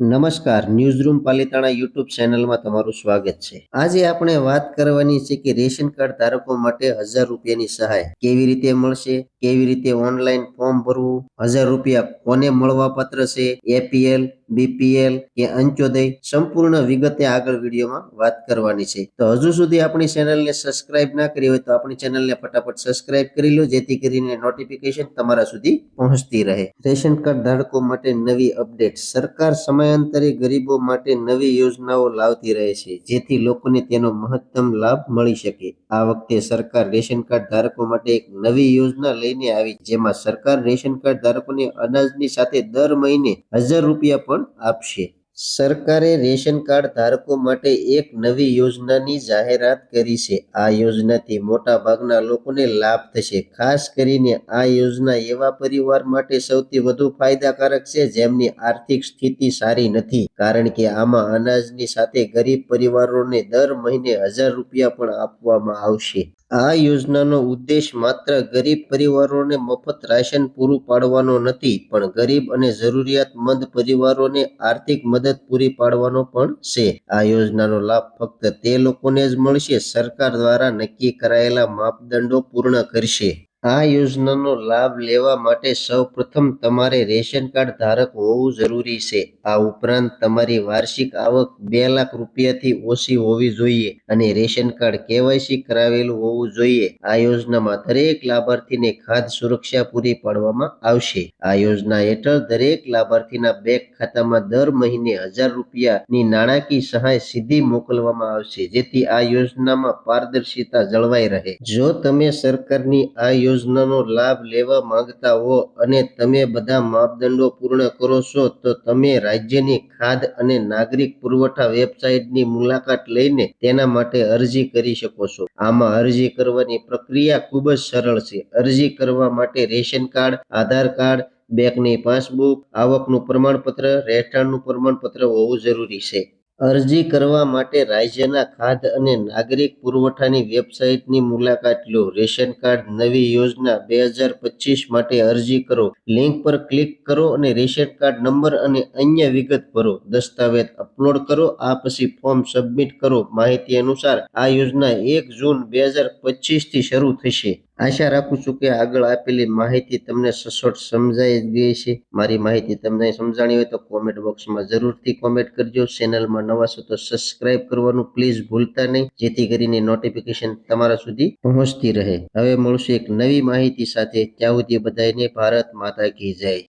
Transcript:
નમસ્કાર, newsroom Palitana YouTube ચેનલમાં તમારું સ્વાગત છે. આજે આપણે વાત કરવાની છે કે રેશન કાર્ડ ધારકો માટે 1000 રૂપિયાની સહાય કેવી રીતે મળશે, કેવી રીતે ઓનલાઈન ફોર્મ ભરવું, 1000 રૂપિયા કોને મળવાપાત્ર છે, એપીએલ, બીપીએલ કે અંત્યોદય, સંપૂર્ણ વિગતે આગળ વિડીયોમાં વાત કરવાની છે. તો હજુ સુધી આપણી ચેનલને સબસ્ક્રાઇબ ના કરી હોય તો આપણી ચેનલને ફટાફટ સબસ્ક્રાઇબ કરી લો, જેથી કરીને નોટિફિકેશન તમારા સુધી પહોંચતી રહે. રેશન કાર્ડ ધારકો માટે નવી અપડેટ. સરકાર સમયાંતરે ગરીબો માટે નવી યોજનાઓ લાવતી રહે છે, જેથી લોકોને તેનો મહત્તમ લાભ મળી શકે. આ વખતે સરકાર રેશન કાર્ડ ધારકો માટે એક નવી યોજના લઈને આવી, જેમાં સરકાર રેશન કાર્ડ ધારકોને અનાજની સાથે દર મહિને 1000 રૂપિયા પણ આપશે. સરકારે રેશન કાર્ડ ધારકો માટે એક નવી યોજનાની જાહેરાત કરી છે. આ યોજનાથી મોટા ભાગના લોકોને લાભ થશે. ખાસ કરીને આ યોજના એવા પરિવાર માટે સૌથી વધુ ફાયદાકારક છે જેમની આર્થિક સ્થિતિ સારી નથી, કારણ કે આમાં અનાજની સાથે ગરીબ પરિવારોને દર મહિને 1000 રૂપિયા પણ આપવામાં આવશે. આ યોજનાનો ઉદ્દેશ માત્ર ગરીબ પરિવારોને મફત રાશન પૂરું પાડવાનો નથી, પણ ગરીબ અને જરૂરિયાતમંદ પરિવારોને આર્થિક મદદ પૂરી પાડવાનો પણ છે. આ યોજનાનો લાભ ફક્ત તે લોકોને જ મળશે સરકાર દ્વારા નક્કી કરાયેલા માપદંડો પૂર્ણ કરશે. આ યોજનાનો લાભ લેવા માટે સૌપ્રથમ તમારે રેશન કાર્ડ ધારક હોવું જરૂરી છે. આ ઉપરાંત તમારી વાર્ષિક આવક 2,00,000 રૂપિયાથી ઓછી હોવી જોઈએ અને રેશન કાર્ડ કેવાયસી કરાવેલું હોવું જોઈએ. આ યોજનામાં દરેક લાભાર્થીને ખાદ્ય સુરક્ષા પૂરી પાડવામાં આવશે. આ યોજના હેઠળ દરેક લાભાર્થીના બેંક ખાતામાં દર મહિને 1000 રૂપિયાની નાણાકીય સહાય સીધી મોકલવામાં આવશે, જેથી આ યોજનામાં પારદર્શિતા જળવાઈ રહે. જો તમે સરકારની આ યોજનાનો લાભ લેવા માંગતા હો અને તમે બધા માપદંડો પૂર્ણ કરો છો, તો તમે રાજ્યની ખાદ્ય અને નાગરિક પુરવઠા વેબસાઇટની મુલાકાત લઈને તેના માટે અરજી કરી શકો છો. આમાં અરજી કરવાની પ્રક્રિયા ખૂબ જ સરળ છે. અરજી કરવા માટે રેશન કાર્ડ, આધાર કાર્ડ, બેંકની પાસબુક, આવકનું પ્રમાણપત્ર, રહેઠાણનું પ્રમાણપત્ર હોવું જરૂરી છે. અરજી કરવા માટે રાજ્યના ખાદ્ય અને નાગરિક પુરવઠાની વેબસાઇટની મુલાકાત લો. રેશન કાર્ડ નવી યોજના 2025 માટે અરજી કરો. લિંક પર ક્લિક કરો અને રેશન કાર્ડ નંબર અને અન્ય વિગત ભરો. દસ્તાવેજ અપલોડ કરો. આ પછી ફોર્મ સબમિટ કરો. માહિતી અનુસાર આ યોજના 1 જૂન 2025 થી શરૂ થશે. આશા રાખું છું કે આગળ આપેલી માહિતી તમને સચોટ સમજાઈ ગઈ છે. મારી માહિતી તમને સમજાણી હોય તો કોમેન્ટ બોક્સમાં જરૂરથી કોમેન્ટ કરજો. ચેનલમાં નવા છો તો સબસ્ક્રાઇબ કરવાનું પ્લીઝ ભૂલતા નહીં, જેથી કરીને નોટિફિકેશન તમારા સુધી પહોંચતી રહે. હવે મળશું એક નવી માહિતી સાથે. ત્યાં સુધી બધાને ભારત માતા કી જય.